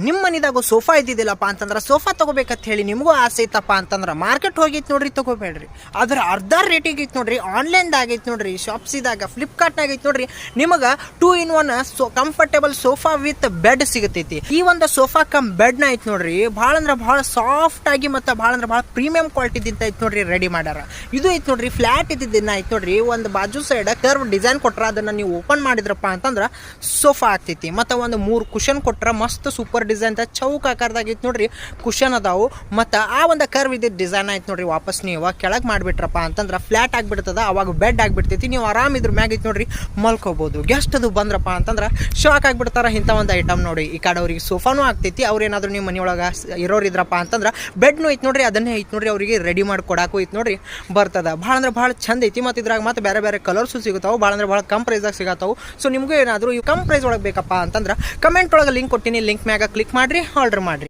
ನಿಮ್ಮ ಮನಿದಾಗ ಸೋಫಾ ಇದ್ದಿದ್ದಿಲ್ಲಪ್ಪ ಅಂತಂದ್ರೆ ಸೋಫಾ ತೊಗೋಬೇಕಂತ ಹೇಳಿ ನಿಮಗೂ ಆಸೆ ಇತ್ತಪ್ಪ ಅಂತಂದ್ರೆ ಮಾರ್ಕೆಟ್ ಹೋಗಿತ್ತು ನೋಡ್ರಿ, ತೊಗೋಬೇಡ್ರಿ. ಅದ್ರ ಅರ್ಧ ರೇಟಿಗೆ ಐತೆ ನೋಡ್ರಿ, ಆನ್ಲೈನ್ದಾಗ ಐತೆ ನೋಡ್ರಿ, ಶಾಪ್ಸಿದಾಗ ಫ್ಲಿಪ್ಕಾರ್ಟ್ನಾಗ ಐತೆ ನೋಡ್ರಿ. ನಿಮಗೆ 2-in-1 comfortable sofa with bed ಸಿಗತೈತಿ. ಈ ಒಂದು ಸೋಫಾ ಕಮ್ ಬೆಡ್ನ ಐತೆ ನೋಡ್ರಿ, ಭಾಳ ಅಂದ್ರೆ ಭಾಳ ಸಾಫ್ಟ್ ಆಗಿ ಮತ್ತು ಭಾಳ ಅಂದ್ರೆ ಭಾಳ ಪ್ರೀಮಿಯಂ ಕ್ವಾಲಿಟಿದಿಂದ ಐತೆ ನೋಡ್ರಿ ರೆಡಿ ಮಾಡ್ಯಾರ. ಇದು ಐತೆ ನೋಡ್ರಿ ಫ್ಲಾಟ್ ಇದ್ದಿದ್ದನ್ನ ಐತೆ ನೋಡ್ರಿ, ಒಂದು ಬಾಜು ಸೈಡ್ ಕರ್ವ್ ಡಿಸೈನ್ ಕೊಟ್ರ ಅದನ್ನು ನೀವು ಓಪನ್ ಮಾಡಿದ್ರಪ್ಪ ಅಂತಂದ್ರೆ ಸೋಫಾ ಆಗ್ತೈತಿ. ಮತ್ತು ಒಂದು 3 ಕುಷನ್ ಕೊಟ್ರ ಮಸ್ತ್ ಸೂಪರ್ ಡಿಸೈನ್ ಚೌಕ ಆಕಾರದಾಗ ಐತೆ ನೋಡ್ರಿ, ಕುಷನ್ ಅದಾವು. ಮತ್ತು ಆ ಒಂದು ಕರ್ವ್ ಇದ್ದಿದ್ದು ಡಿಸೈನ್ ಆಯ್ತು ನೋಡ್ರಿ, ವಾಪಸ್ ನೀವು ಕೆಳಗೆ ಮಾಡಿಬಿಟ್ರಪ್ಪ ಅಂತಂದ್ರೆ ಫ್ಲಾಟ್ ಆಗಿಬಿಡ್ತದ, ಅವಾಗ ಬೆಡ್ ಆಗಿಬಿಡ್ತೈತಿ. ನೀವು ಆರಾಮ್ ಇದ್ರ ಮ್ಯಾಗ ಐತೆ ನೋಡ್ರಿ ಮಲ್ಕೋಬೋದು. ಗೆಸ್ಟ್ ಅದು ಬಂದ್ರಪ್ಪ ಅಂತಂದ್ರೆ ಶಾಕ್ ಆಗಿಬಿಡ್ತಾರ ಇಂಥ ಒಂದು ಐಟಮ್ ನೋಡಿ. ಈ ಕಡೆ ಅವ್ರಿಗೆ ಸೋಫಾನು ಆಗ್ತೈತಿ, ಅವ್ರೇನಾದ್ರು ನಿಮ್ಮ ಮನೆಯೊಳಗೆ ಇರೋರು ಇದ್ರಪ್ಪ ಅಂತಂದ್ರೆ ಬೆಡ್ನು ಐತೆ ನೋಡ್ರಿ, ಅದನ್ನೇ ಐತೆ ನೋಡ್ರಿ ಅವರಿಗೆ ರೆಡಿ ಮಾಡಿ ಕೊಡಾಕು ಐತೆ ನೋಡ್ರಿ ಬರ್ತದ. ಭಾಳ ಅಂದ್ರೆ ಭಾಳ ಚಂದ ಐತಿ. ಮತ್ತು ಇದ್ರಾಗ ಮತ್ತೆ ಬೇರೆ ಬೇರೆ ಕಲರ್ಸು ಸಿಗುತ್ತಾವೆ, ಭಾಳ ಅಂದ್ರೆ ಭಾಳ ಕಮ್ ಪ್ರೈಸ್ದಾಗ ಸಿಗತ್ತಾವೆ. ಸೊ ನಿಮಗೂ ಏನಾದರೂ ಈ ಕಮ್ ಪ್ರೈಸ್ ಒಳಗೆ ಬೇಕಪ್ಪ ಅಂತಂದ್ರೆ ಕಮೆಂಟ್ ಒಳಗೆ ಲಿಂಕ್ ಕೊಟ್ಟಿನಿ, ಲಿಂಕ್ ಮ್ಯಾಗ ಕ್ಲಿಕ್ ಮಾಡಿರಿ, ಆರ್ಡರ್ ಮಾಡಿರಿ.